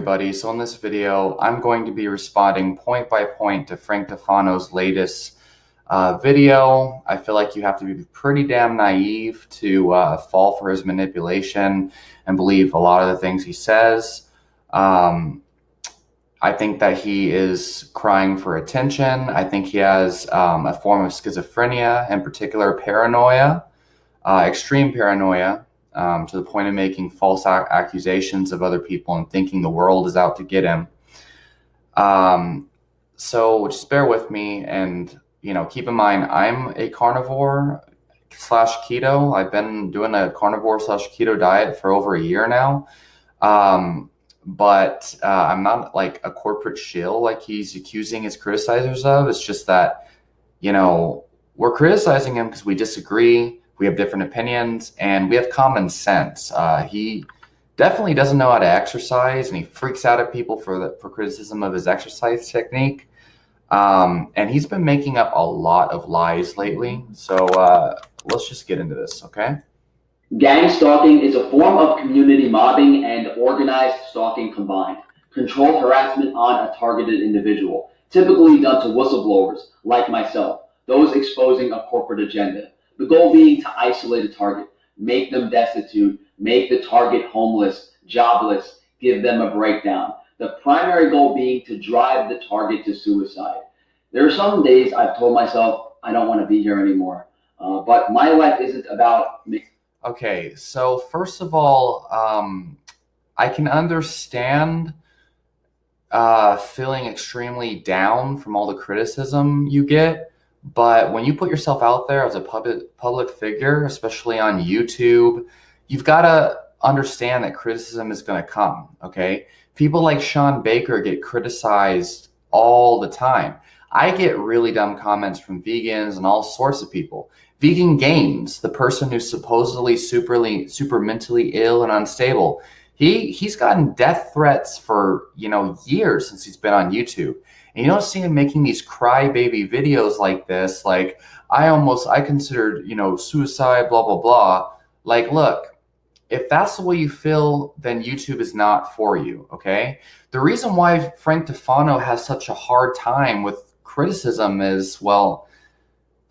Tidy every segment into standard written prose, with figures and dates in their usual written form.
everybody. So in this video, I'm going to be responding point by point to Frank Tufano's latest video. I feel like you have to be pretty damn naive to fall for his manipulation and believe a lot of the things he says. I think that he is crying for attention. I think he has a form of schizophrenia, in particular paranoia, extreme paranoia. To the point of making false accusations of other people and thinking the world is out to get him. So just bear with me, and keep in mind I'm a carnivore / keto. I've been doing a carnivore / keto diet for over a year now, but I'm not like a corporate shill like he's accusing his criticizers of. It's just that we're criticizing him because we disagree. We have different opinions, and we have common sense. He definitely doesn't know how to exercise, and he freaks out at people for criticism of his exercise technique. And he's been making up a lot of lies lately. So let's just get into this, okay? Gangstalking is a form of community mobbing and organized stalking combined. Controlled harassment on a targeted individual, typically done to whistleblowers like myself, those exposing a corporate agenda. The goal being to isolate a target, make them destitute, make the target homeless, jobless, give them a breakdown. The primary goal being to drive the target to suicide. There are some days I've told myself I don't want to be here anymore, but my life isn't about me. Okay, so first of all, I can understand feeling extremely down from all the criticism you get. But when you put yourself out there as a public figure, especially on YouTube, you've got to understand that criticism is going to come, okay? People like Sean Baker get criticized all the time. I get really dumb comments from vegans and all sorts of people. Vegan Games, the person who's supposedly super mentally ill and unstable, he's gotten death threats for years since he's been on YouTube. And you don't see him making these crybaby videos like this, like I considered suicide, blah blah blah. Like, look, if that's the way you feel, then YouTube is not for you, okay? The reason why Frank Tufano has such a hard time with criticism is, well,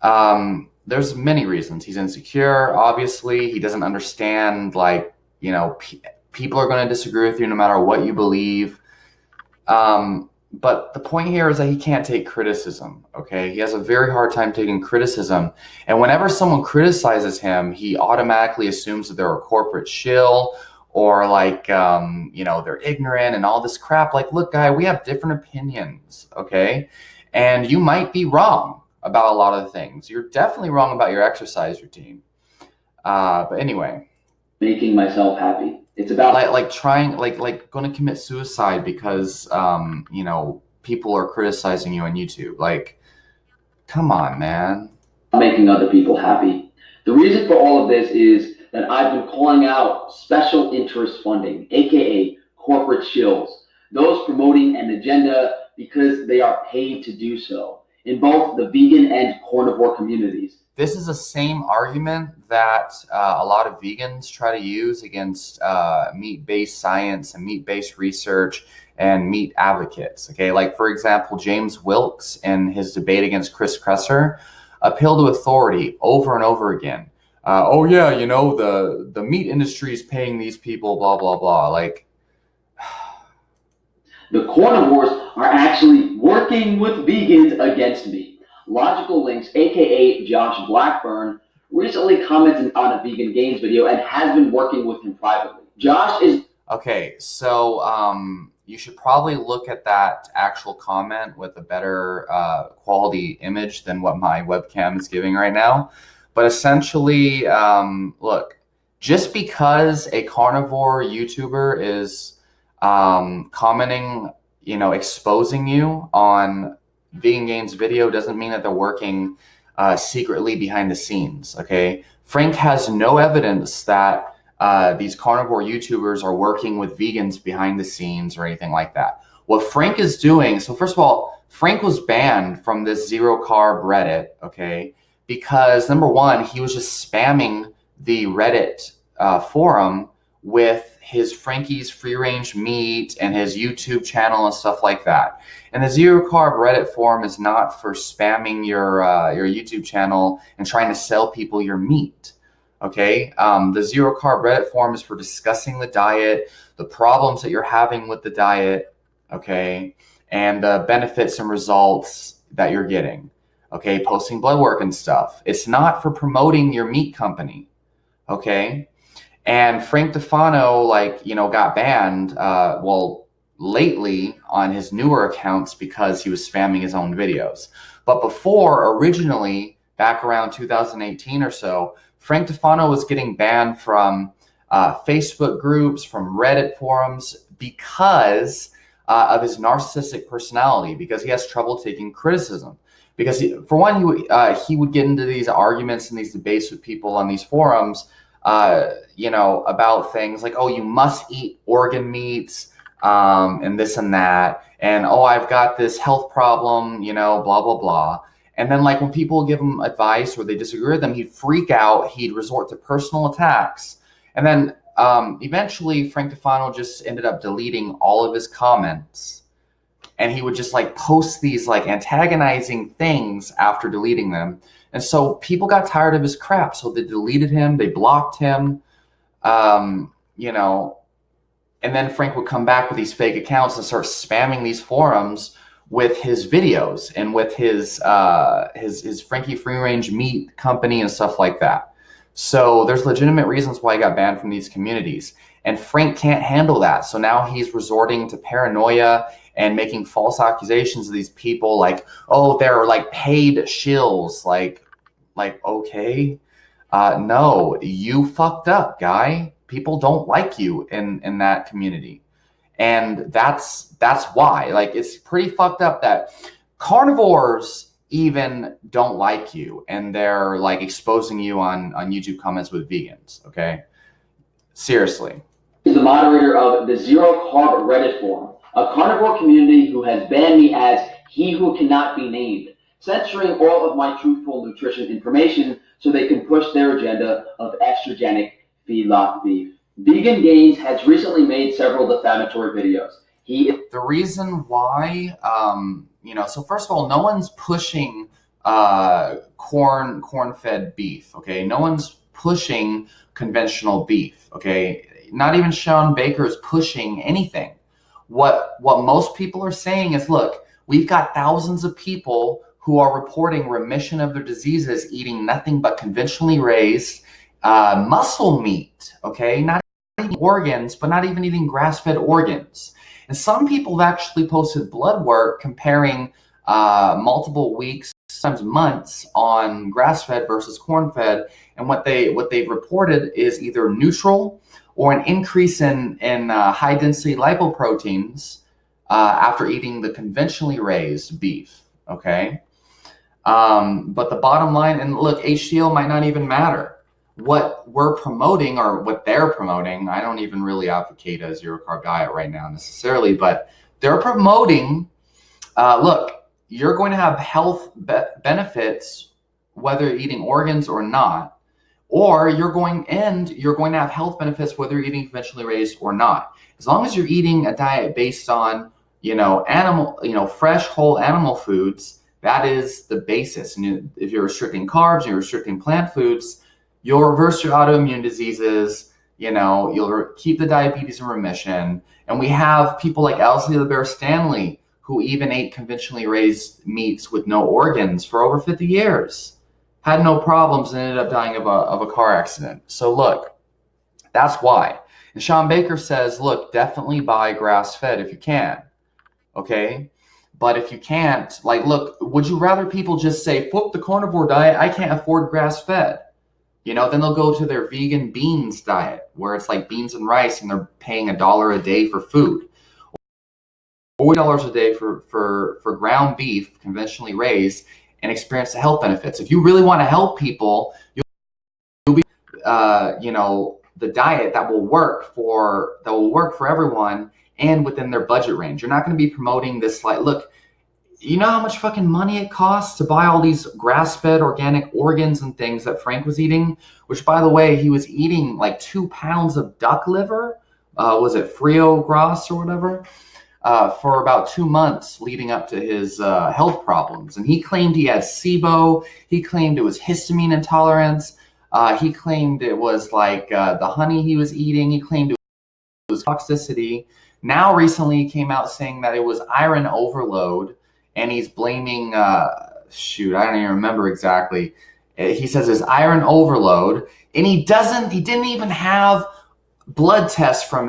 there's many reasons. He's insecure, obviously. He doesn't understand, like, people are going to disagree with you no matter what you believe. But the point here is that he can't take criticism, okay? He has a very hard time taking criticism. And whenever someone criticizes him, he automatically assumes that they're a corporate shill or like, they're ignorant and all this crap. Like, look, guy, we have different opinions, okay? And you might be wrong about a lot of the things. You're definitely wrong about your exercise routine. But anyway. Making myself happy. It's about going to commit suicide because people are criticizing you on YouTube. Like, come on, man. Making other people happy. The reason for all of this is that I've been calling out special interest funding, aka corporate shills, those promoting an agenda because they are paid to do so, in both the vegan and carnivore communities. This is the same argument that a lot of vegans try to use against meat-based science and meat-based research and meat advocates. Okay, like for example, James Wilkes in his debate against Chris Kresser appealed to authority over and over again. Oh yeah, the meat industry is paying these people, blah blah blah. Like, the carnivores are actually working with vegans against me. Logical Links, aka Josh Blackburn, recently commented on a Vegan Games video and has been working with him privately. Josh is... Okay, so you should probably look at that actual comment with a better quality image than what my webcam is giving right now. But essentially, look, just because a carnivore YouTuber is commenting, exposing you on Vegan Games video doesn't mean that they're working secretly behind the scenes, okay? Frank has no evidence that these carnivore YouTubers are working with vegans behind the scenes or anything like that. What Frank is doing, so first of all, Frank was banned from this zero carb Reddit, okay? Because number one, he was just spamming the Reddit forum with his Frankie's free range meat and his YouTube channel and stuff like that. And the zero carb Reddit forum is not for spamming your YouTube channel and trying to sell people your meat. Okay, the zero carb Reddit forum is for discussing the diet, the problems that you're having with the diet, okay, and the benefits and results that you're getting. Okay, posting blood work and stuff. It's not for promoting your meat company. Okay, and Frank Tufano, got banned, lately on his newer accounts because he was spamming his own videos. But before, originally, back around 2018 or so, Frank Tufano was getting banned from Facebook groups, from Reddit forums, because of his narcissistic personality, because he has trouble taking criticism. Because for one, he would get into these arguments and these debates with people on these forums, about things like, oh, you must eat organ meats, and this and that, and oh, I've got this health problem, blah, blah, blah. And then when people give him advice or they disagree with him, he'd freak out, he'd resort to personal attacks. And then eventually Frank Tufano just ended up deleting all of his comments. And he would just post these antagonizing things after deleting them. And so people got tired of his crap. So they deleted him, they blocked him, and then Frank would come back with these fake accounts and start spamming these forums with his videos and with his Frankie Free Range Meat Company and stuff like that. So there's legitimate reasons why he got banned from these communities. And Frank can't handle that. So now he's resorting to paranoia and making false accusations of these people oh, they're paid shills. Okay. No, you fucked up, guy. People don't like you in that community. And that's why. It's pretty fucked up that carnivores even don't like you, and they're exposing you on YouTube comments with vegans, okay? Seriously. He's the moderator of the Zero Carb Reddit forum, a carnivore community who has banned me as he who cannot be named, censoring all of my truthful nutrition information so they can push their agenda of estrogenic feedlot beef. Vegan Gains has recently made several defamatory videos. The reason why, so first of all, no one's pushing corn-fed beef, okay? No one's pushing conventional beef, okay? Not even Sean Baker is pushing anything. What most people are saying is, look, we've got thousands of people who are reporting remission of their diseases eating nothing but conventionally raised muscle meat, okay? Not eating organs, but not even eating grass-fed organs. And some people have actually posted blood work comparing multiple weeks, sometimes months, on grass-fed versus corn-fed, and what they've reported is either neutral or an increase in high-density lipoproteins after eating the conventionally raised beef. Okay, but the bottom line, and look, HDL might not even matter. What we're promoting, or what they're promoting, I don't even really advocate a zero carb diet right now necessarily, but they're promoting, look, you're going to have health benefits whether you're eating organs or not, or you're going to have health benefits whether you're eating conventionally raised or not. As long as you're eating a diet based on, fresh whole animal foods, that is the basis. And if you're restricting carbs and you're restricting plant foods, you'll reverse your autoimmune diseases, you'll keep the diabetes in remission. And we have people like Elsie the Bear Stanley, who even ate conventionally raised meats with no organs for over 50 years, had no problems, and ended up dying of a car accident. So look, that's why. And Sean Baker says, look, definitely buy grass-fed if you can, okay? But if you can't, look, would you rather people just say, fuck the carnivore diet, I can't afford grass-fed? Then they'll go to their vegan beans diet, where it's beans and rice, and they're paying $1 a day for food, or $40 a day for ground beef, conventionally raised, and experience the health benefits. If you really want to help people, you'll be, the diet that will work for everyone and within their budget range. You're not going to be promoting this look. You know how much fucking money it costs to buy all these grass-fed organic organs and things that Frank was eating? Which, by the way, he was eating like 2 pounds of duck liver. Was it Frio Gras or whatever? For about 2 months leading up to his health problems. And he claimed he had SIBO. He claimed it was histamine intolerance. He claimed it was like the honey he was eating. He claimed it was toxicity. Now, recently, he came out saying that it was iron overload, and he's blaming, shoot, I don't even remember exactly. He says it's iron overload, and he didn't even have blood tests from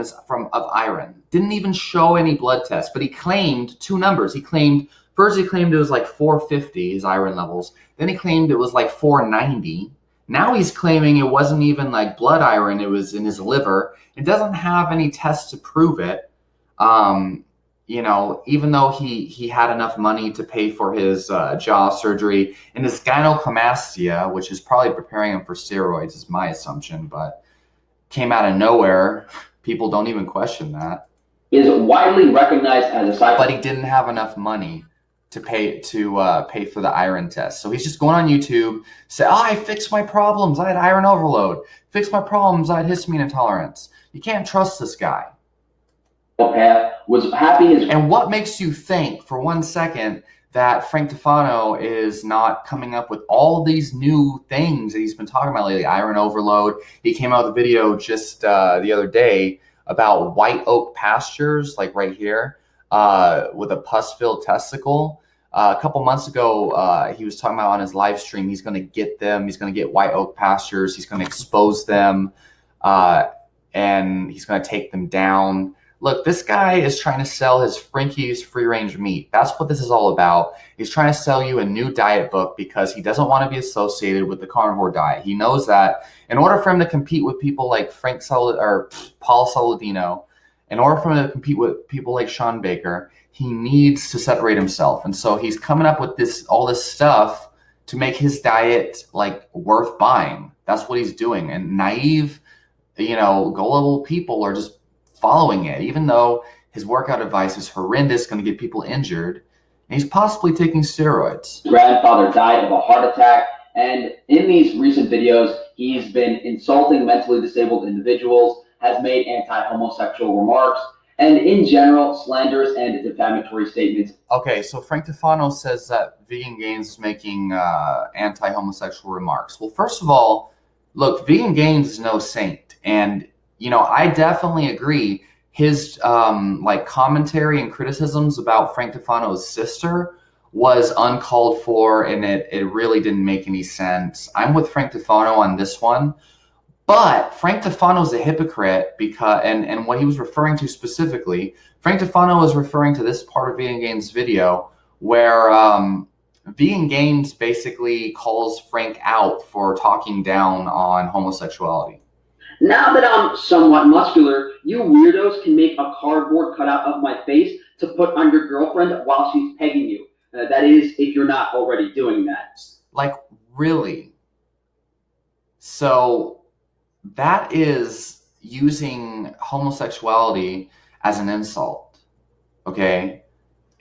of iron. Didn't even show any blood tests, but he claimed two numbers. He claimed it was like 450 his iron levels. Then he claimed it was like 490. Now he's claiming it wasn't even like blood iron, it was in his liver. It doesn't have any tests to prove it. Um, even though he had enough money to pay for his jaw surgery and his gynecomastia, which is probably preparing him for steroids, is my assumption, but came out of nowhere. People don't even question that. Is widely recognized as a side. But he didn't have enough money to pay for the iron test. So he's just going on YouTube, say, "Oh, I fixed my problems. I had iron overload. Fixed my problems. I had histamine intolerance." You can't trust this guy. Was happy as. And what makes you think for 1 second that Frank Tufano is not coming up with all these new things that he's been talking about lately? Iron overload. He came out with a video just the other day about white oak pastures, like right here, with a pus-filled testicle. A couple months ago, he was talking about on his live stream, he's going to get them. He's going to get white oak pastures. He's going to expose them, and he's going to take them down. Look, this guy is trying to sell his Frankie's free-range meat. That's what this is all about. He's trying to sell you a new diet book because he doesn't want to be associated with the carnivore diet. He knows that in order for him to compete with people like Paul Saladino, in order for him to compete with people like Sean Baker, he needs to separate himself. And so he's coming up with all this stuff to make his diet like worth buying. That's what he's doing. And naive, gullible people are just following it, even though his workout advice is horrendous, going to get people injured, and he's possibly taking steroids. His grandfather died of a heart attack, and in these recent videos, he's been insulting mentally disabled individuals, has made anti-homosexual remarks, and in general, slanderous and defamatory statements. Okay, so Frank Tufano says that Vegan Gains is making anti-homosexual remarks. Well, first of all, look, Vegan Gains is no saint, and I definitely agree. His commentary and criticisms about Frank Tufano's sister was uncalled for, and it really didn't make any sense. I'm with Frank Tufano on this one, but Frank Tufano is a hypocrite because, and what he was referring to specifically, Frank Tufano was referring to this part of Vegan Gains' video where Vegan Gains basically calls Frank out for talking down on homosexuality. Now that I'm somewhat muscular, you weirdos can make a cardboard cutout of my face to put on your girlfriend while she's pegging you. That is, if you're not already doing that. Like, really? So that is using homosexuality as an insult, okay?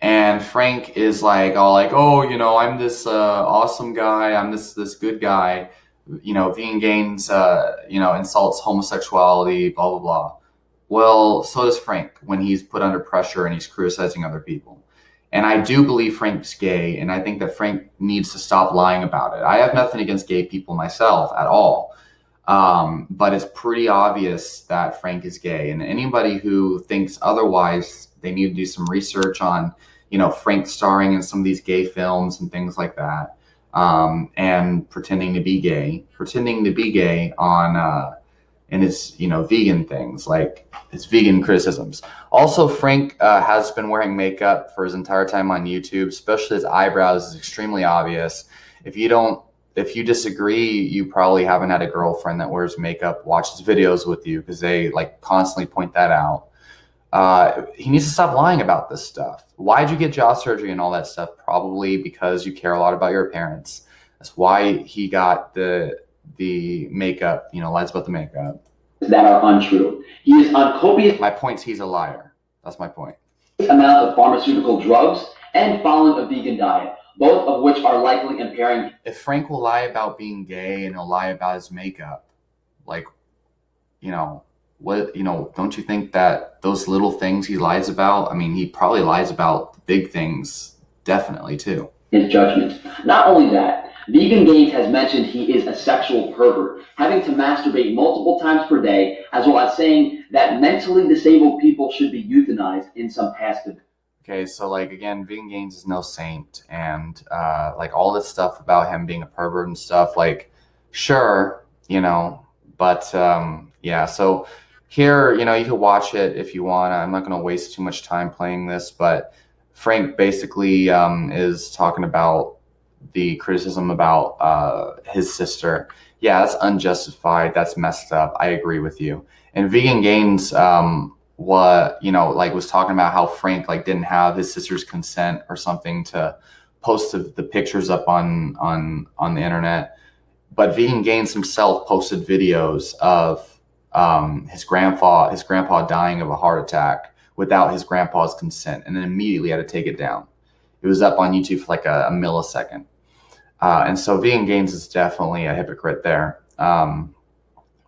And Frank is like, I'm this awesome guy. I'm this good guy. Vegan Gains, insults homosexuality, blah, blah, blah. Well, so does Frank when he's put under pressure and he's criticizing other people. And I do believe Frank's gay, and I think that Frank needs to stop lying about it. I have nothing against gay people myself at all. But it's pretty obvious that Frank is gay. And anybody who thinks otherwise, they need to do some research on, Frank starring in some of these gay films and things like that. And pretending to be gay on and his vegan things, like his vegan criticisms. Also, Frank has been wearing makeup for his entire time on YouTube, especially his eyebrows is extremely obvious. If you disagree, you probably haven't had a girlfriend that wears makeup, watches videos with you, because they constantly point that out. He needs to stop lying about this stuff. Why'd you get jaw surgery and all that stuff? Probably because you care a lot about your parents. That's why he got the makeup, lies about the makeup. That are untrue. He is on copious. My point's he's a liar. That's my point. Amount of pharmaceutical drugs and following a vegan diet, both of which are likely impairing. If Frank will lie about being gay and he'll lie about his makeup, like, don't you think that those little things he lies about, I mean, he probably lies about the big things, definitely, too. His judgment. Not only that, Vegan Gains has mentioned he is a sexual pervert, having to masturbate multiple times per day, as well as saying that mentally disabled people should be euthanized in some past. Okay, so again, Vegan Gains is no saint, and all this stuff about him being a pervert and stuff, sure, but yeah. So here, you can watch it if you want. I'm not going to waste too much time playing this, but Frank basically is talking about the criticism about his sister. Yeah, that's unjustified. That's messed up. I agree with you. And Vegan Gains, was talking about how Frank didn't have his sister's consent or something to post the pictures up on the internet. But Vegan Gains himself posted videos of his grandpa dying of a heart attack without his grandpa's consent, and then immediately had to take it down. It was up on YouTube for a millisecond. And so Vegan Gains is definitely a hypocrite there. Yeah,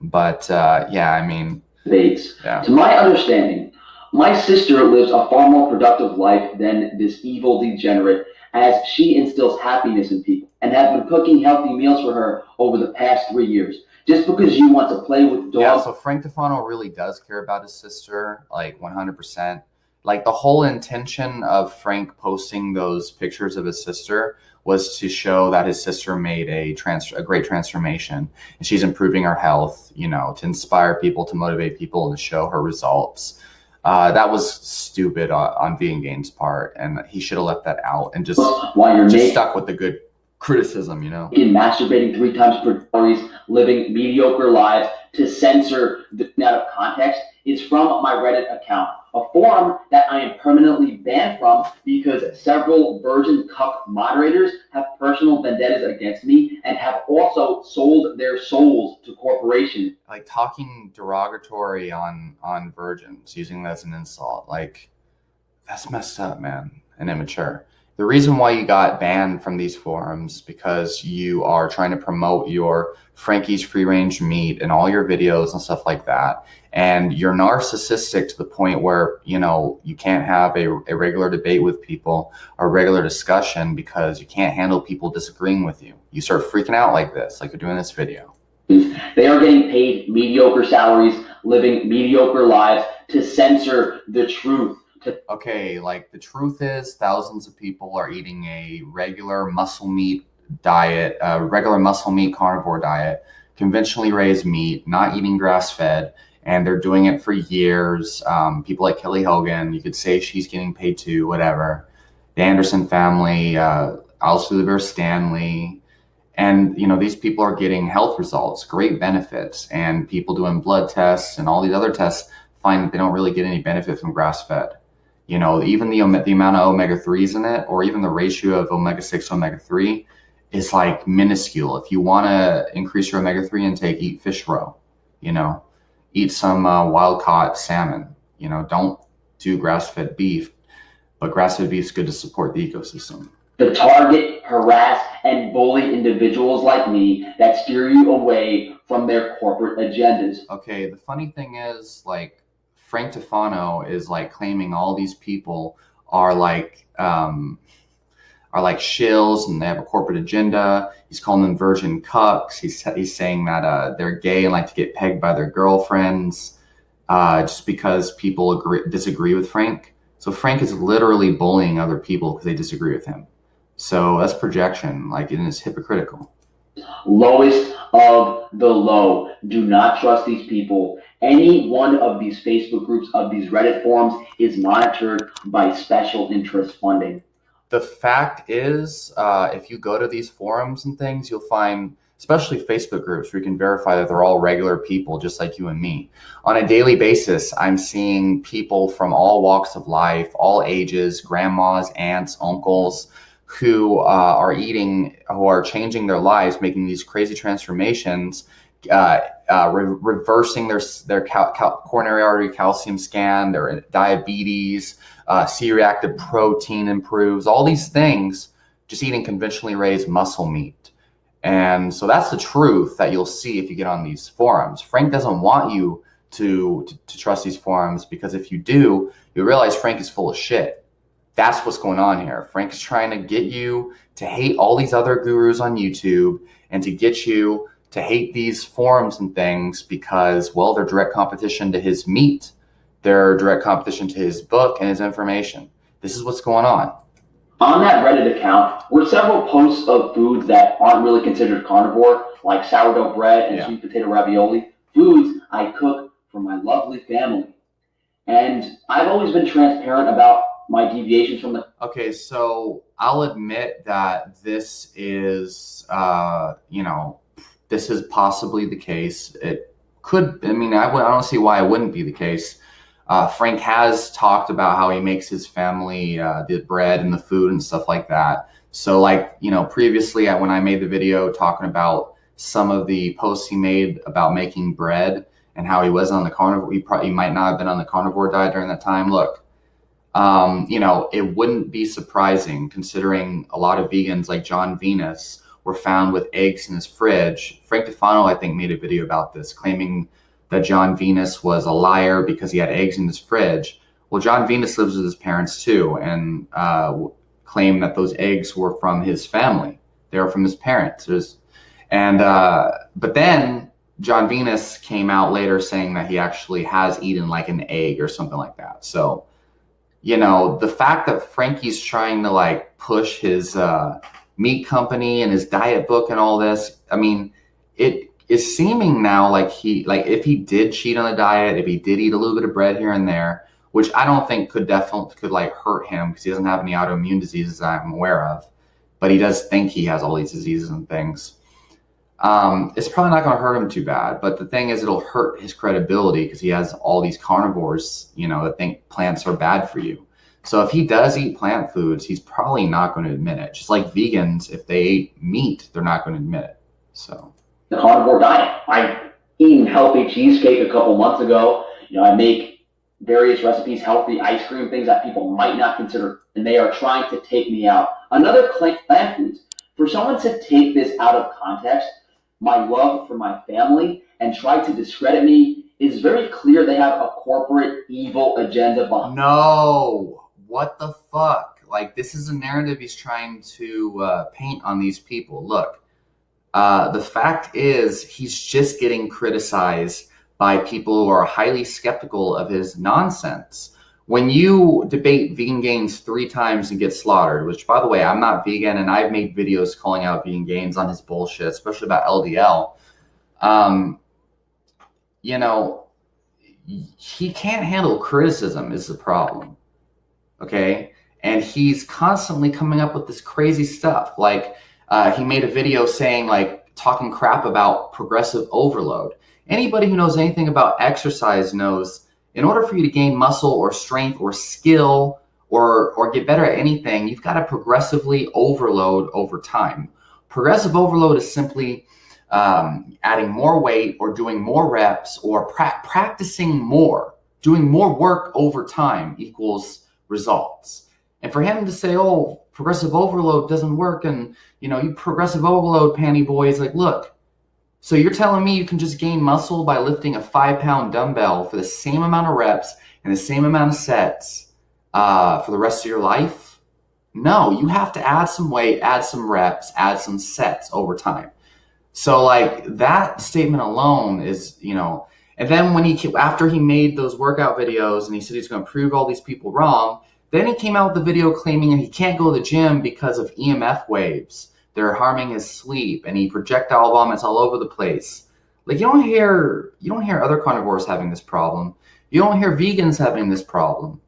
I mean, debates. Yeah. To my understanding, my sister lives a far more productive life than this evil degenerate, as she instills happiness in people and has been cooking healthy meals for her over the past 3 years. Just because you want to play with dogs. Yeah, so Frank Tufano really does care about his sister, 100%. The whole intention of Frank posting those pictures of his sister was to show that his sister made a great transformation, and she's improving her health, to inspire people, to motivate people, and to show her results. That was stupid on Vegan Gains' part, and he should have left that out and just stuck with the good criticism, masturbating 3 times per day, living mediocre lives, to censor the out of context is from my Reddit account, a forum that I am permanently banned from because several virgin cuck moderators have personal vendettas against me and have also sold their souls to corporations. Talking derogatory on virgins, using that as an insult, that's messed up, man, and immature. The reason why you got banned from these forums because you are trying to promote your Frankie's free range meat and all your videos and stuff like that. And you're narcissistic to the point where, you can't have a regular debate with people or regular discussion because you can't handle people disagreeing with you. You start freaking out like this, like you're doing this video. They are getting paid mediocre salaries, living mediocre lives to censor the truth. Okay, the truth is thousands of people are eating a regular muscle meat diet, a regular muscle meat carnivore diet, conventionally raised meat, not eating grass-fed, and they're doing it for years. People like Kelly Hogan, you could say she's getting paid too, whatever. The Anderson family, Alice Bear Stanley, and these people are getting health results, great benefits, and people doing blood tests and all these other tests find that they don't really get any benefit from grass-fed. Even the amount of omega-3s in it, or even the ratio of omega-6 to omega-3 is minuscule. If you want to increase your omega-3 intake, eat fish roe, eat some wild-caught salmon, don't do grass-fed beef, but grass-fed beef is good to support the ecosystem. To target, harass, and bully individuals like me that steer you away from their corporate agendas. Okay, the funny thing is, Frank Tufano is claiming all these people are shills and they have a corporate agenda. He's calling them virgin cucks. He's saying that they're gay and like to get pegged by their girlfriends just because people disagree with Frank. So Frank is literally bullying other people because they disagree with him. So that's projection, and it's hypocritical. Lowest of the low. Do not trust these people. Any one of these Facebook groups, of these Reddit forums, is monitored by special interest funding. The fact is, if you go to these forums and things, you'll find, especially Facebook groups, where you can verify that they're all regular people just like you and me. On a daily basis, I'm seeing people from all walks of life, all ages, grandmas, aunts, uncles, who are changing their lives, making these crazy transformations, reversing their coronary artery calcium scan, their diabetes, C-reactive protein improves, all these things just eating conventionally raised muscle meat. And so that's the truth that you'll see if you get on these forums. Frank doesn't want you to trust these forums, because if you do, you realize Frank is full of shit. That's what's going on here. Frank is trying to get you to hate all these other gurus on YouTube and to get you to hate these forums and things because, well, they're direct competition to his meat. They're direct competition to his book and his information. This is what's going on. On that Reddit account were several posts of foods that aren't really considered carnivore, like sourdough bread and sweet potato ravioli, foods I cook for my lovely family. And I've always been transparent about my deviations from the... Okay, so I'll admit that this is, this is possibly the case. It could, I mean, I don't see why it wouldn't be the case. Frank has talked about how he makes his family the bread and the food and stuff like that. So like, previously when I made the video talking about some of the posts he made about making bread and how he wasn't on the carnivore, he might not have been on the carnivore diet during that time. Look, it wouldn't be surprising considering a lot of vegans like John Venus were found with eggs in his fridge. Frank Tufano, I think, made a video about this, claiming that John Venus was a liar because he had eggs in his fridge. Well, John Venus lives with his parents too, and claimed that those eggs were from his family. They were from his parents. But then John Venus came out later saying that he actually has eaten like an egg or something like that. So, the fact that Frankie's trying to like push his meat company and his diet book and all this, I mean, it is seeming now like if he did cheat on the diet, if he did eat a little bit of bread here and there, which I don't think could like hurt him because he doesn't have any autoimmune diseases I'm aware of, but he does think he has all these diseases and things. It's probably not going to hurt him too bad, but the thing is, it'll hurt his credibility because he has all these carnivores, that think plants are bad for you. So if he does eat plant foods, he's probably not going to admit it. Just like vegans, if they eat meat, they're not going to admit it. So the carnivore diet. I've eaten healthy cheesecake a couple months ago. I make various recipes, healthy ice cream, things that people might not consider, and they are trying to take me out. Another plant foods. For someone to take this out of context, my love for my family, and try to discredit me, is very clear they have a corporate evil agenda behind. No, what the fuck? Like, this is a narrative he's trying to paint on these people. Look, the fact is he's just getting criticized by people who are highly skeptical of his nonsense. When you debate vegan gains 3 times and get slaughtered, which, by the way, I'm not vegan, and I've made videos calling out vegan gains on his bullshit, especially about LDL. He can't handle criticism is the problem, okay? And he's constantly coming up with this crazy stuff. Like, he made a video saying, like, talking crap about progressive overload. Anybody who knows anything about exercise knows in order for you to gain muscle or strength or skill or get better at anything, you've got to progressively overload over time. Progressive overload is simply adding more weight or doing more reps or practicing more, doing more work over time equals results. And for him to say, oh, progressive overload doesn't work, and you progressive overload panty boys, like, look, so you're telling me you can just gain muscle by lifting a 5-pound dumbbell for the same amount of reps and the same amount of sets for the rest of your life? No, you have to add some weight, add some reps, add some sets over time. So like that statement alone is, and then after he made those workout videos and he said he's going to prove all these people wrong, then he came out with the video claiming that he can't go to the gym because of EMF waves. They're harming his sleep, and he projectile vomits all over the place. Like, you don't hear other carnivores having this problem. You don't hear vegans having this problem.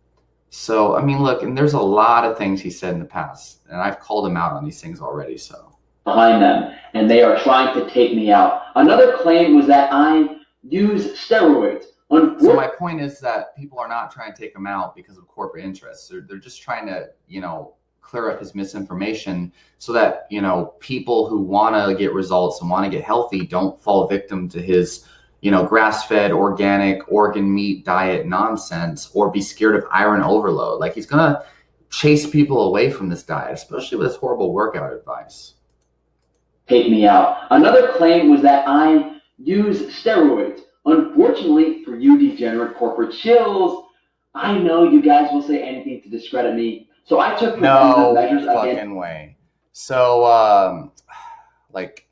So, I mean, look, and there's a lot of things he said in the past, and I've called him out on these things already, so. Behind them, and they are trying to take me out. Another claim was that I use steroids. So my point is that people are not trying to take him out because of corporate interests. They're just trying to, clear up his misinformation so that, you know, people who want to get results and want to get healthy don't fall victim to his, you know, grass-fed, organic, organ meat diet nonsense or be scared of iron overload. Like, he's going to chase people away from this diet, especially with his horrible workout advice. Take me out. Another claim was that I use steroids. Unfortunately for you degenerate corporate shills, I know you guys will say anything to discredit me. So I took preventative measures fucking against. way. So, like,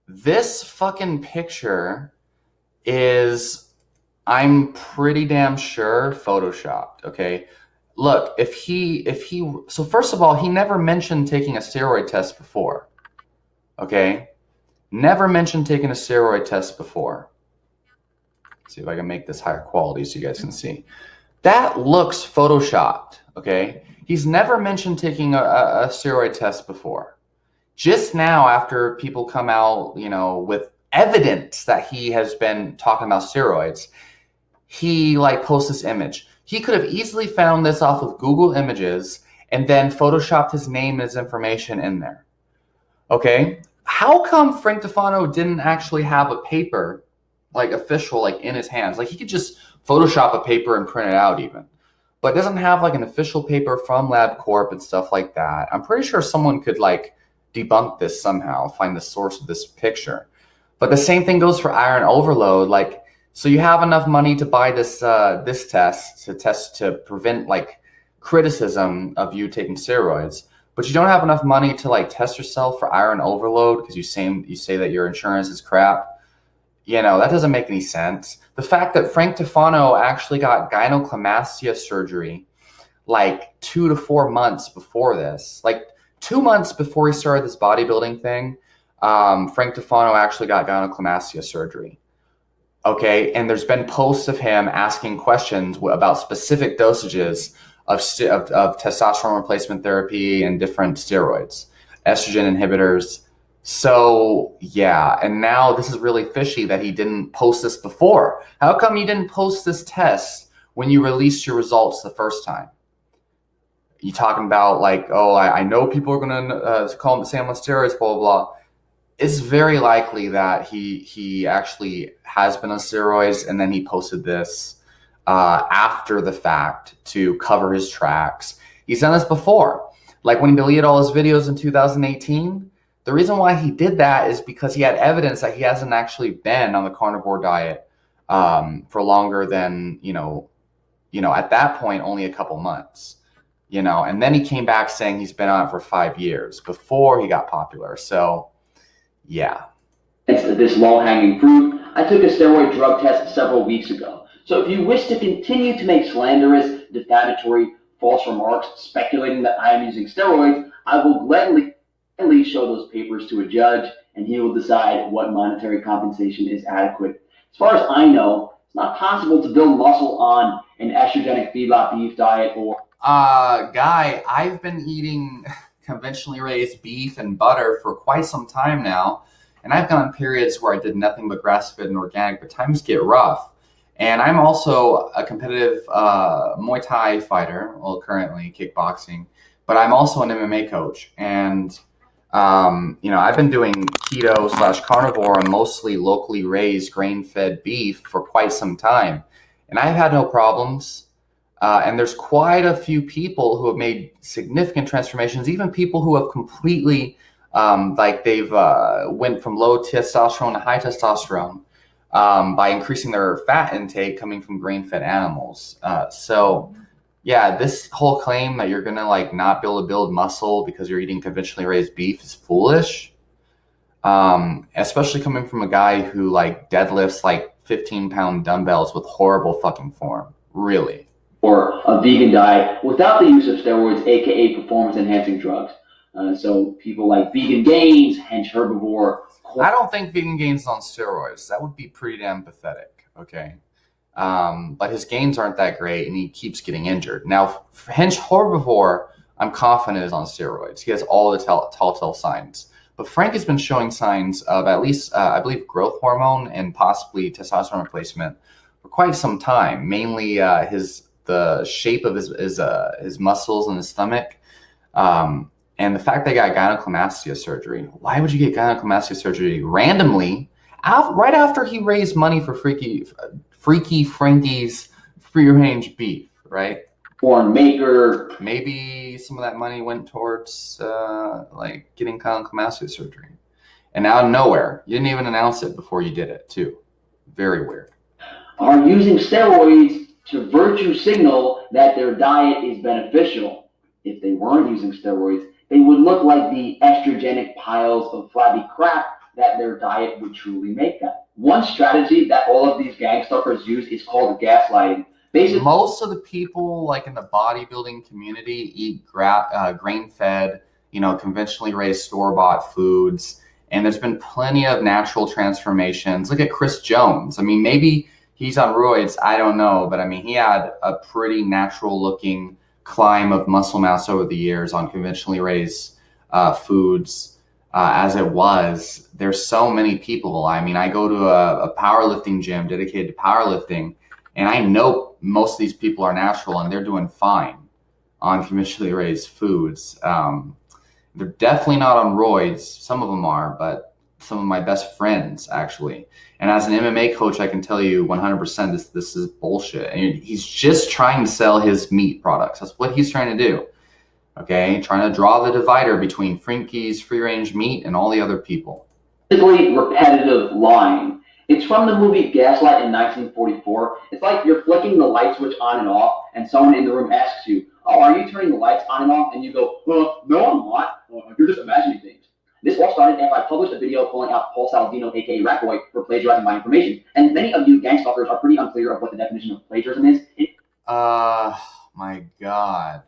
this fucking picture is, I'm pretty damn sure, photoshopped. Okay, look, if he, so first of all, he never mentioned taking a steroid test before. Okay, never mentioned taking a steroid test before. Let's see if I can make this higher quality so you guys can see. That looks photoshopped. Okay, he's never mentioned taking a steroid test before. Just now, after people come out, you know, with evidence that he has been talking about steroids, he like posts this image. He could have easily found this off of Google Images and then photoshopped his name and his information in there. Okay, how come Frank Tufano didn't actually have a paper, like official, like in his hands? Like, he could just Photoshop a paper and print it out even, but doesn't have like an official paper from LabCorp and stuff like that. I'm pretty sure someone could like debunk this somehow, find the source of this picture. But the same thing goes for iron overload. Like, so you have enough money to buy this this test to prevent like criticism of you taking steroids, but you don't have enough money to like test yourself for iron overload because you say that your insurance is crap. You know, that doesn't make any sense. The fact that Frank Tufano actually got gynecomastia surgery like 2 to 4 months before this, like 2 months before he started this bodybuilding thing, Frank Tufano actually got gynecomastia surgery. Okay, and there's been posts of him asking questions about specific dosages of testosterone replacement therapy and different steroids, estrogen inhibitors. So yeah, and now this is really fishy that he didn't post this before. How come you didn't post this test when you released your results the first time? You talking about like, oh, I know people are gonna call him Sam on steroids, blah blah blah. It's very likely that he actually has been on steroids, and then he posted this after the fact to cover his tracks. He's done this before, like when he deleted all his videos in 2018. The reason why he did that is because he had evidence that he hasn't actually been on the carnivore diet for longer than, you know, at that point, only a couple months, you know, and then he came back saying he's been on it for 5 years before he got popular. So, yeah. This low-hanging fruit, I took a steroid drug test several weeks ago. So if you wish to continue to make slanderous, defamatory, false remarks speculating that I am using steroids, I will gladly show those papers to a judge, and he will decide what monetary compensation is adequate. As far as I know, it's not possible to build muscle on an estrogenic feedlot beef diet or... Guy, I've been eating conventionally raised beef and butter for quite some time now, and I've gone periods where I did nothing but grass-fed and organic, but times get rough. And I'm also a competitive Muay Thai fighter, well, currently kickboxing, but I'm also an MMA coach. And you know, I've been doing keto/carnivore and mostly locally raised grain-fed beef for quite some time, and I've had no problems. And there's quite a few people who have made significant transformations, even people who have completely, like they've went from low testosterone to high testosterone by increasing their fat intake coming from grain-fed animals. So yeah, this whole claim that you're gonna like not be able to build muscle because you're eating conventionally raised beef is foolish. Especially coming from a guy who like deadlifts like 15-pound dumbbells with horrible fucking form. Really. Or a vegan diet without the use of steroids, aka performance-enhancing drugs. So people like Vegan Gains, Hench Herbivore. I don't think Vegan Gains on steroids. That would be pretty damn pathetic. Okay. But his gains aren't that great, and he keeps getting injured. Now, Hench Herbivore, I'm confident is on steroids. He has all the telltale signs. But Frank has been showing signs of at least, I believe, growth hormone and possibly testosterone replacement for quite some time. Mainly the shape of his muscles in his stomach. And the fact they got gynecomastia surgery. Why would you get gynecomastia surgery randomly right after he raised money for Freaky Frankie's free range beef, right? Foreign maker. Maybe some of that money went towards like getting gynecomastia surgery. And out of nowhere, you didn't even announce it before you did it, too. Very weird. Are using steroids to virtue signal that their diet is beneficial. If they weren't using steroids, they would look like the estrogenic piles of flabby crap that their diet would truly make them. One strategy that all of these gangstalkers use is called gaslighting. Basically, most of the people, like in the bodybuilding community, eat grain-fed, conventionally raised store-bought foods. And there's been plenty of natural transformations. Look at Chris Jones. I mean, maybe he's on roids, I don't know. But I mean, he had a pretty natural-looking climb of muscle mass over the years on conventionally raised foods as it was. There's so many people. I mean, I go to a powerlifting gym dedicated to powerlifting, and I know most of these people are natural and they're doing fine on conventionally raised foods. They're definitely not on roids. Some of them are, but some of my best friends actually. And as an MMA coach, I can tell you 100% this is bullshit. And he's just trying to sell his meat products. That's what he's trying to do. Okay, trying to draw the divider between Frankie's free-range meat and all the other people. Basically, repetitive lying. It's from the movie Gaslight in 1944. It's like you're flicking the light switch on and off, and someone in the room asks you, "Oh, are you turning the lights on and off?" And you go, "No, I'm not. You're just imagining things." This all started after I published a video calling out Paul Saladino, aka Ratboy, for plagiarizing my information. And many of you gangstalkers are pretty unclear of what the definition of plagiarism is. My God.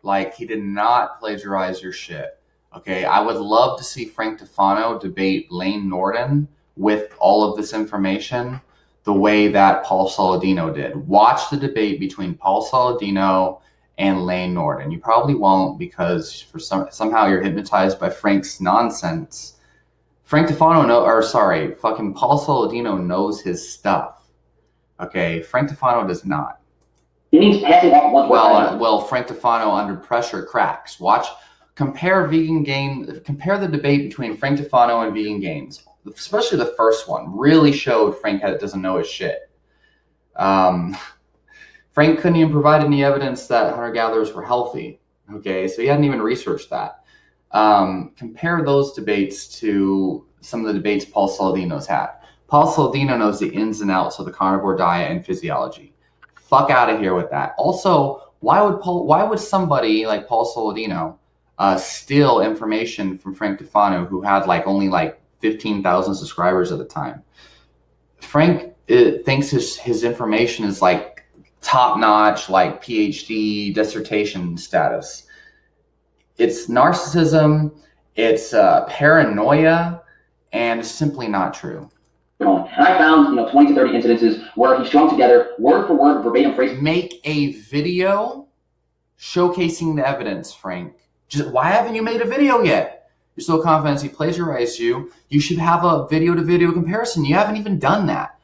Like, he did not plagiarize your shit. Okay, I would love to see Frank Tufano debate Lane Norton with all of this information the way that Paul Saladino did. Watch the debate between Paul Saladino and Lane Norton. You probably won't because somehow you're hypnotized by Frank's nonsense. Frank Tufano fucking Paul Saladino knows his stuff. Okay, Frank Tufano does not. It means passing off one word. Well, Frank Tufano under pressure cracks. Compare the debate between Frank Tufano and Vegan Games. Especially the first one really showed Frank doesn't know his shit. Frank couldn't even provide any evidence that hunter-gatherers were healthy. Okay, so he hadn't even researched that. Compare those debates to some of the debates Paul Saladino's had. Paul Saladino knows the ins and outs of the carnivore diet and physiology. Fuck out of here with that. Also, why would somebody like Paul Saladino steal information from Frank Tufano, who had only 15,000 subscribers at the time? Frank thinks his information is top-notch, PhD dissertation status. It's narcissism, it's paranoia, and it's simply not true. And I found 20 to 30 incidences where he strung together word for word verbatim phrases. Make a video showcasing the evidence, Frank. Why haven't you made a video yet? You're so confident he plagiarized you. You should have a video-to-video comparison. You haven't even done that.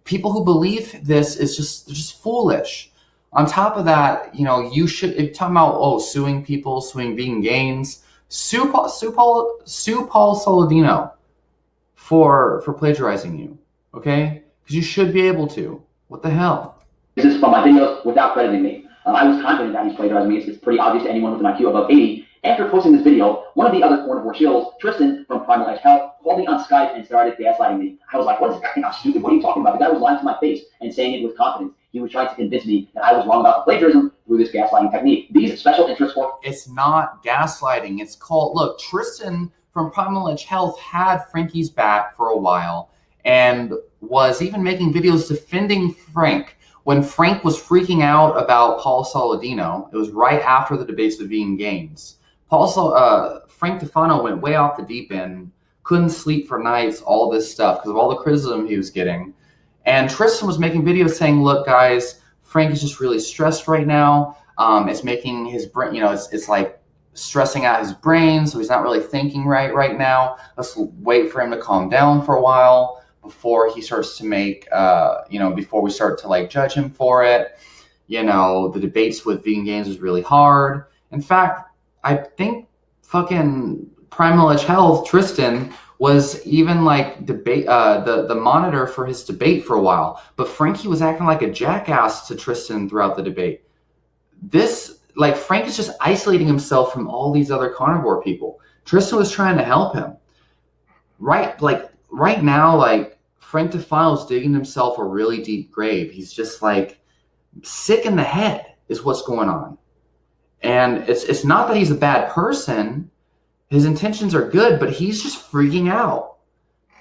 People who believe this they're just foolish. On top of that, you should, if you're talking about suing people, suing Vegan Games, sue Paul Saladino for plagiarizing you, okay? Because you should be able to. What the hell? This is from my videos without crediting me. I was confident that he's plagiarizing me. It's pretty obvious to anyone with an IQ above 80. After posting this video, one of the other carnivore shills, Tristan from Primal Edge Health, called me on Skype and started gaslighting me. I was like, what is that? I'm stupid. What are you talking about? The guy was lying to my face and saying it with confidence. He was trying to convince me that I was wrong about the plagiarism through this gaslighting technique. These special interests It's not gaslighting. It's called, look, Tristan from Primal Edge Health had Frankie's back for a while and was even making videos defending Frank. When Frank was freaking out about Paul Saladino, it was right after the debates with Vegan Games. Frank Tufano went way off the deep end, couldn't sleep for nights, all this stuff because of all the criticism he was getting. And Tristan was making videos saying, look, guys, Frank is just really stressed right now. It's making his brain, it's like stressing out his brain, so he's not really thinking right now. Let's wait for him to calm down for a while before he starts to make, before we start to judge him for it. The debates with Vegan Games was really hard. In fact, I think fucking Primal Edge Health, Tristan, was even like debate the monitor for his debate for a while. But Frankie was acting like a jackass to Tristan throughout the debate. This like Frank is just isolating himself from all these other carnivore people. Tristan was trying to help him. Right now, like Frank Tufano's digging himself a really deep grave. He's just like sick in the head is what's going on. And it's not that he's a bad person. His intentions are good, but he's just freaking out.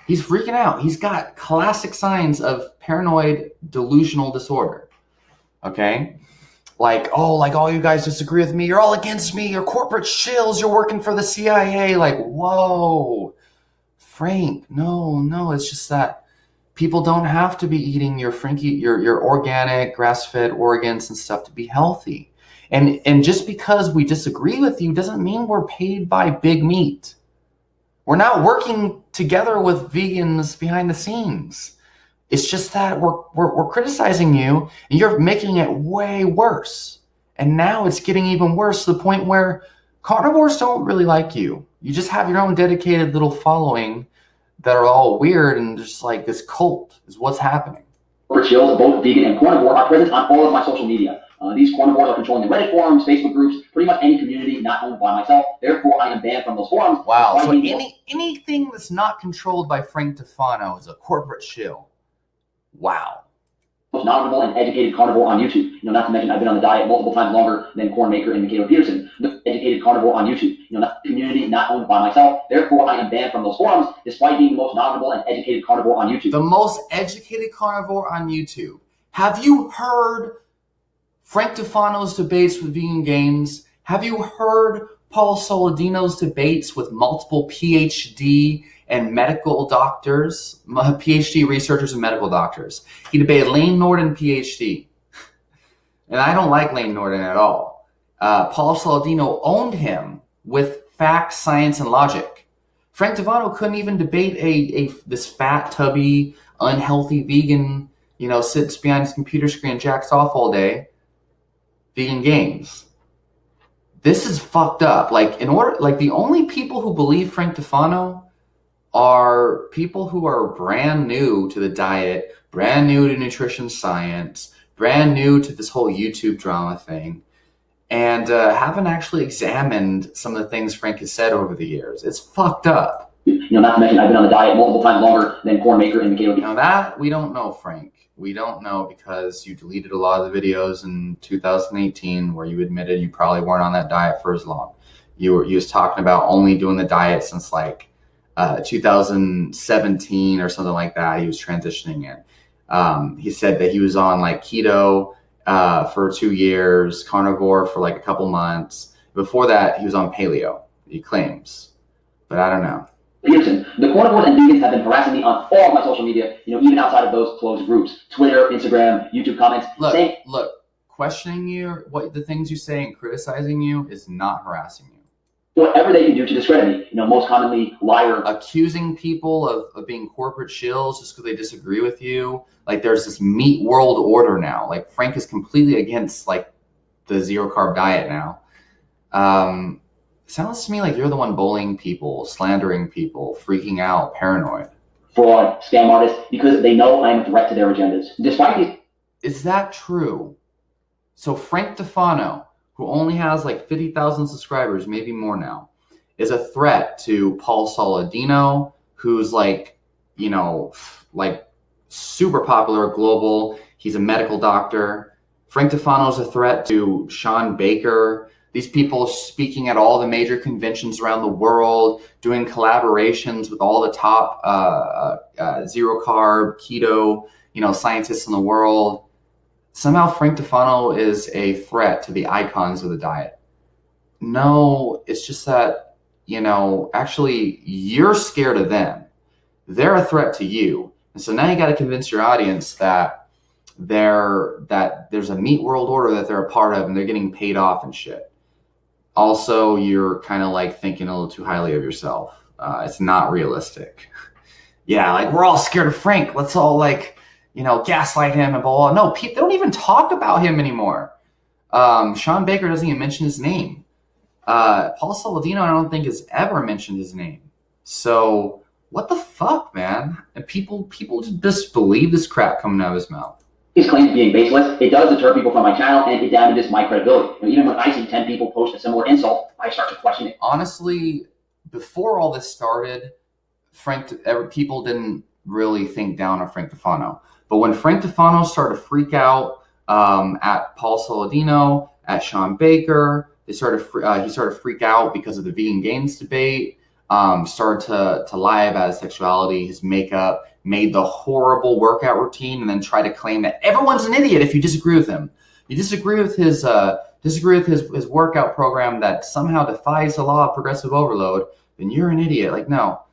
He's freaking out. He's got classic signs of paranoid delusional disorder. Okay? Like, oh, like all you guys disagree with me. You're all against me. You're corporate shills. You're working for the CIA. Like, whoa. Frank, no. It's just that people don't have to be eating your organic, grass-fed organs and stuff to be healthy. And just because we disagree with you doesn't mean we're paid by big meat. We're not working together with vegans behind the scenes. It's just that we're criticizing you and you're making it way worse. And now it's getting even worse to the point where carnivores don't really like you. You just have your own dedicated little following that are all weird and just like this cult is what's happening. Corporate shills, both vegan and carnivore, are present on all of my social media. These carnivores are controlling the Reddit forums, Facebook groups, pretty much any community not owned by myself. Therefore, I am banned from those forums. Wow. So anything that's not controlled by Frank Tufano is a corporate shill. Wow. Most knowledgeable and educated carnivore on YouTube. Not to mention I've been on the diet multiple times longer than corn maker and Michaela Peterson. The educated carnivore on YouTube. Not the community not owned by myself. Therefore, I am banned from those forums, despite being the most knowledgeable and educated carnivore on YouTube. The most educated carnivore on YouTube. Have you heard Frank Tufano's debates with Vegan Games? Have you heard Paul Soldino's debates with multiple PhD and medical doctors, PhD researchers and medical doctors? He debated Lane Norton, PhD. And I don't like Lane Norton at all. Paul Soldino owned him with facts, science, and logic. Frank Tufano couldn't even debate this fat, tubby, unhealthy vegan, sits behind his computer screen and jacks off all day. Vegan Games. This is fucked up. The only people who believe Frank Tufano are people who are brand new to the diet, brand new to nutrition science, brand new to this whole YouTube drama thing, and haven't actually examined some of the things Frank has said over the years. It's fucked up. Not to mention I've been on the diet multiple times longer than corn maker and Michaela. That we don't know, Frank. We don't know because you deleted a lot of the videos in 2018 where you admitted you probably weren't on that diet for as long. You was talking about only doing the diet since 2017 or something like that. He was transitioning in. He said that he was on keto for 2 years, carnivore for a couple months. Before that, he was on paleo, he claims. But I don't know. Peterson, the carnivores and vegans have been harassing me on all of my social media, even outside of those closed groups. Twitter, Instagram, YouTube comments. Look, questioning you, the things you say and criticizing you is not harassing you. Whatever they can do to discredit me, most commonly liar. Accusing people of being corporate shills just because they disagree with you. There's this meat world order now. Frank is completely against the zero carb diet now. Sounds to me like you're the one bullying people, slandering people, freaking out, paranoid. Fraud, scam artists, because they know I am a threat to their agendas. Despite these... Is that true? So Frank Tufano, who only has 50,000 subscribers, maybe more now, is a threat to Paul Soldino, who's super popular, global. He's a medical doctor. Frank Tufano's a threat to Sean Baker. These people speaking at all the major conventions around the world, doing collaborations with all the top zero carb, keto, scientists in the world. Somehow Frank Tufano is a threat to the icons of the diet. No, it's just that, actually you're scared of them. They're a threat to you. And so now you got to convince your audience that there's a meat world order that they're a part of and they're getting paid off and shit. Also, you're kind of thinking a little too highly of yourself. It's not realistic. Yeah, we're all scared of Frank. Let's all gaslight him and blah, blah. No, they don't even talk about him anymore. Sean Baker doesn't even mention his name. Paul Saladino, I don't think has ever mentioned his name. So what the fuck, man? And people just disbelieve this crap coming out of his mouth. His claims being baseless, it does deter people from my channel and it damages my credibility. Even when I see 10 people post a similar insult, I start to question it. Honestly, before all this started, people didn't really think down on Frank Tufano. But when Frank Tufano started to freak out at Paul Saladino, at Sean Baker, he started to freak out because of the vegan gains debate. Started to lie about his sexuality, his makeup, made the horrible workout routine, and then tried to claim that everyone's an idiot if you disagree with him. You disagree with his workout program that somehow defies the law of progressive overload, then you're an idiot. Like, no.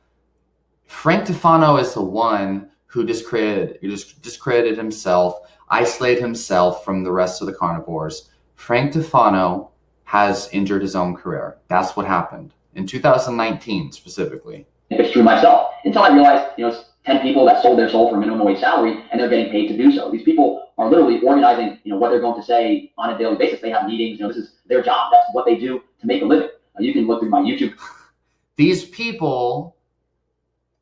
Frank Tufano is the one who discredited himself, isolated himself from the rest of the carnivores. Frank Tufano has injured his own career. That's what happened in 2019 specifically. It's true myself until I realized, it's 10 people that sold their soul for minimum wage salary and they're getting paid to do so. These people are literally organizing, what they're going to say on a daily basis. They have meetings, this is their job. That's what they do to make a living. You can look through my YouTube. These people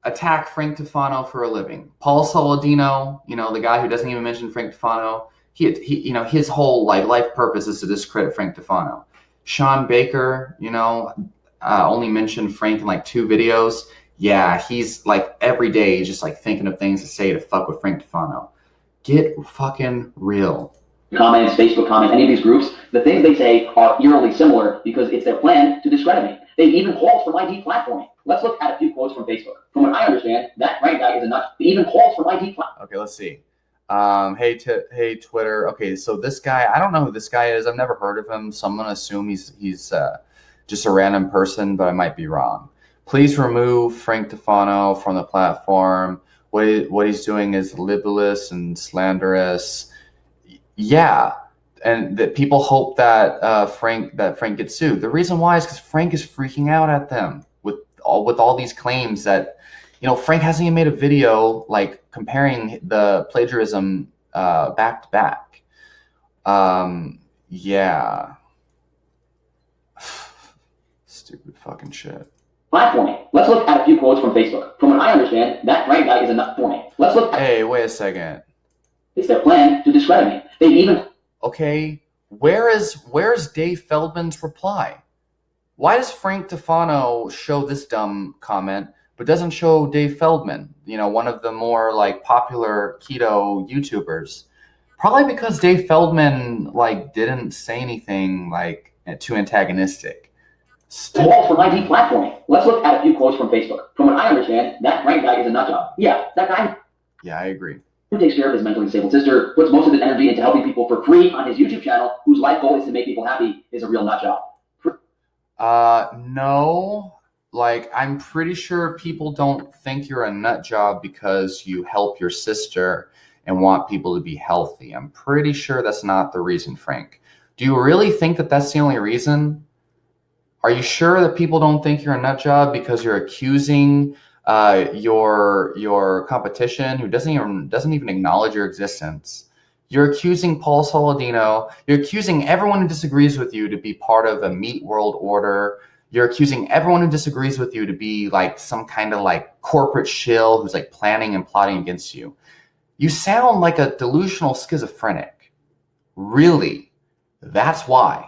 attack Frank Tufano for a living. Paul Saladino, the guy who doesn't even mention Frank Tufano, he his whole life purpose is to discredit Frank Tufano. Sean Baker, only mentioned Frank in like 2 videos. Yeah, he's like every day he's just like thinking of things to say to fuck with Frank Tufano. Get fucking real. Comments, Facebook comments, any of these groups, the things they say are eerily similar because it's their plan to discredit me. They even called for my deplatforming. Let's look at a few quotes from Facebook. From what I understand, that Frank guy is a nut. He even calls for my deplatforming. Okay, let's see. Hey Twitter. Okay, so this guy, I don't know who this guy is. I've never heard of him, so I'm gonna assume he's just a random person, but I might be wrong. Please remove Frank Tufano from the platform. What he's doing is libelous and slanderous. Yeah, and that people hope that Frank gets sued. The reason why is because Frank is freaking out at them with all these claims that Frank hasn't even made a video like comparing the plagiarism back to back. Yeah. Stupid fucking shit. Platforming. Let's look at a few quotes from Facebook. From what I understand, that Frank guy is a nut for me. Let's look at... Hey, wait a second. It's their plan to discredit me. They even... Okay, where's Dave Feldman's reply? Why does Frank Tufano show this dumb comment, but doesn't show Dave Feldman, one of the more like popular keto YouTubers? Probably because Dave Feldman didn't say anything too antagonistic. Call for my deplatforming. Let's look at a few quotes from Facebook. From what I understand, that Frank guy is a nut job. Yeah, that guy... Yeah, I agree. Who takes care of his mentally disabled sister, puts most of his energy into helping people for free on his YouTube channel, whose life goal is to make people happy, is a real nut job. No. I'm pretty sure people don't think you're a nut job because you help your sister and want people to be healthy. I'm pretty sure that's not the reason, Frank. Do you really think that that's the only reason? Are you sure that people don't think you're a nut job because you're accusing your competition who doesn't even acknowledge your existence? You're accusing Paul Saladino. You're accusing everyone who disagrees with you to be part of a meat world order. You're accusing everyone who disagrees with you to be some kind of corporate shill who's planning and plotting against you. You sound like a delusional schizophrenic. Really? That's why.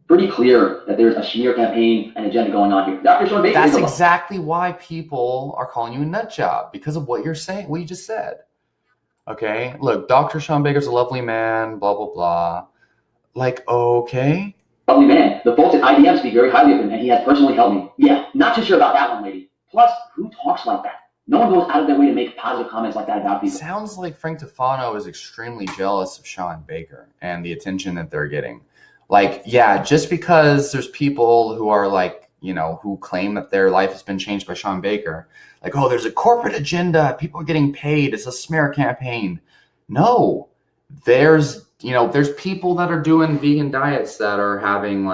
Pretty clear that there's a smear campaign and agenda going on here. Dr. Sean Baker. That's exactly why people are calling you a nut job, because of what you're saying, what you just said. Okay, look, Dr. Sean Baker's a lovely man, blah, blah, blah. Okay. Lovely man. The folks at IBM speak very highly of him, and he has personally helped me. Yeah, not too sure about that one, lady. Plus, who talks like that? No one goes out of their way to make positive comments like that about people. Sounds like Frank Tufano is extremely jealous of Sean Baker and the attention that they're getting. Yeah, just because there's people who are who claim that their life has been changed by Sean Baker, oh, there's a corporate agenda, people are getting paid, it's a smear campaign. No, there's people that are doing vegan diets that are having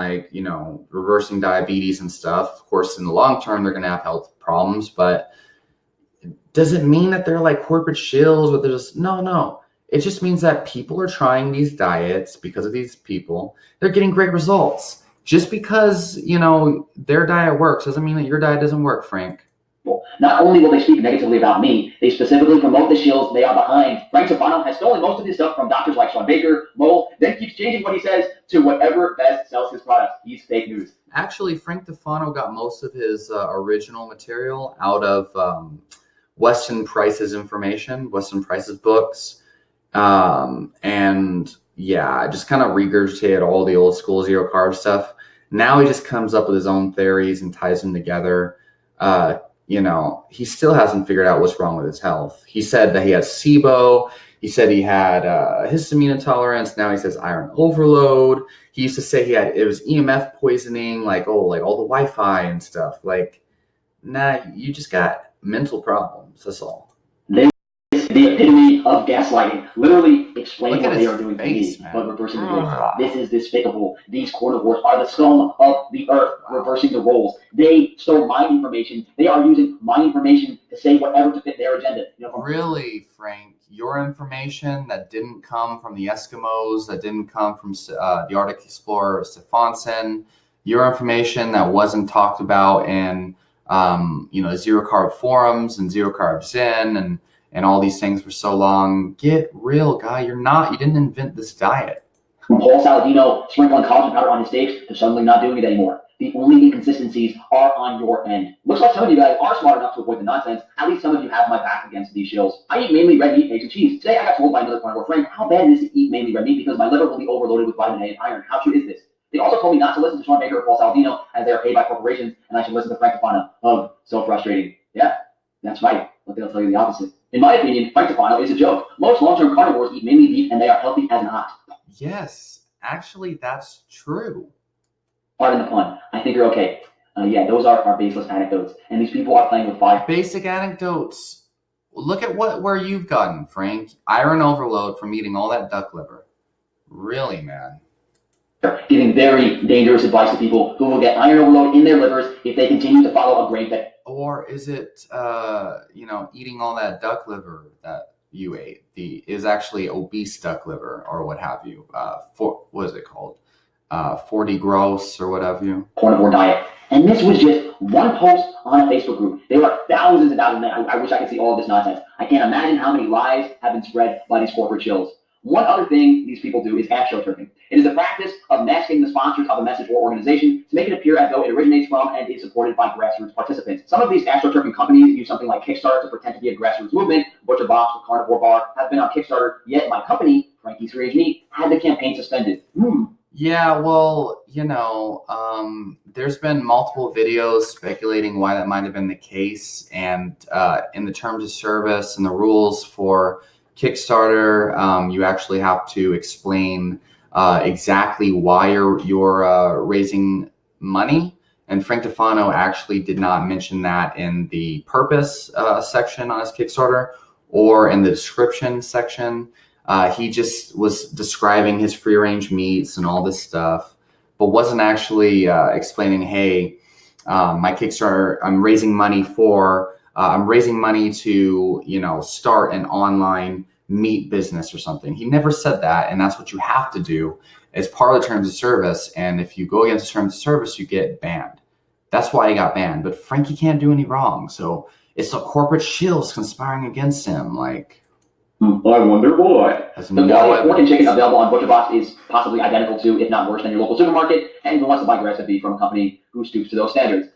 reversing diabetes and stuff. Of course, in the long term, they're going to have health problems, but does it mean that they're corporate shills? But they're just, no. It just means that people are trying these diets because of these people. They're getting great results. Just because, their diet works doesn't mean that your diet doesn't work, Frank. Not only will they speak negatively about me, they specifically promote the shills they are behind. Frank Tufano has stolen most of his stuff from doctors like Sean Baker, Lowell, then keeps changing what he says to whatever best sells his products. He's fake news. Actually, Frank Tufano got most of his original material out of Weston Price's information, Weston Price's books. And yeah, I just kind of regurgitated all the old school zero carb stuff. Now he just comes up with his own theories and ties them together. He still hasn't figured out what's wrong with his health. He said that he has SIBO. He said he had histamine intolerance. Now he says iron overload. He used to say it was EMF poisoning, like all the Wi-Fi and stuff. Like, nah, you just got mental problems. That's all. The epitome of gaslighting, literally explaining what they are doing face, to me, but reversing the roles. This is despicable. These carnivores are the scum of the earth, reversing the roles. They stole my information. They are using my information to say whatever to fit their agenda. Really, Frank? Your information that didn't come from the Eskimos, that didn't come from the Arctic explorer Stephenson, your information that wasn't talked about in zero carb forums and zero carb Zen and all these things for so long. Get real, guy. You didn't invent this diet. From Paul Saladino sprinkling collagen powder on his steaks to suddenly not doing it anymore. The only inconsistencies are on your end. Looks like some of you guys are smart enough to avoid the nonsense. At least some of you have my back against these shills. I eat mainly red meat, eggs, and cheese. Today I got told by another carnivore friend how bad it is to eat mainly red meat because my liver will be overloaded with vitamin A and iron. How true is this? They also told me not to listen to Sean Baker or Paul Saladino as they are paid by corporations, and I should listen to Frank Tufano. So frustrating. Yeah, that's right, but they'll tell you the opposite. In my opinion, Frank Tufano is a joke. Most long-term carnivores eat mainly beef, and they are healthy as an ox. Yes, actually, that's true. Pardon the pun. I think you're okay. Yeah, those are baseless anecdotes, and these people are playing with fire. Basic anecdotes. Look at where you've gotten, Frank. Iron overload from eating all that duck liver. Really, man. Giving very dangerous advice to people who will get iron overload in their livers if they continue to follow a grain fed. Or is it, eating all that duck liver that you ate is actually obese duck liver or what have you? What is it called? 40 gross or what have you? Carnivore diet. And this was just one post on a Facebook group. There are thousands and thousands. I wish I could see all of this nonsense. I can't imagine how many lies have been spread by these corporate shills. One other thing these people do is astroturfing. It is a practice of masking the sponsors of a message or organization to make it appear as though it originates from and is supported by grassroots participants. Some of these astroturfing companies use something like Kickstarter to pretend to be a grassroots movement. Butcher Box or Carnivore Bar have been on Kickstarter, yet my company, Frankie's Free Range Meat, had the campaign suspended. Yeah, well, there's been multiple videos speculating why that might have been the case. And in the terms of service and the rules for Kickstarter, you actually have to explain exactly why you're raising money. And Frank Tufano actually did not mention that in the purpose section on his Kickstarter or in the description section. He just was describing his free range meats and all this stuff, but wasn't actually explaining, hey, my Kickstarter, I'm raising money to, start an online meat business or something. He never said that. And that's what you have to do as part of the terms of service. And if you go against the terms of service, you get banned. That's why he got banned. But Frankie can't do any wrong. So it's the corporate shills conspiring against him. Like, I wonder why. The quality of pork and chicken available on ButcherBox is possibly identical to, if not worse than your local supermarket, and who wants to buy grass-fed beef from a company who stoops to those standards?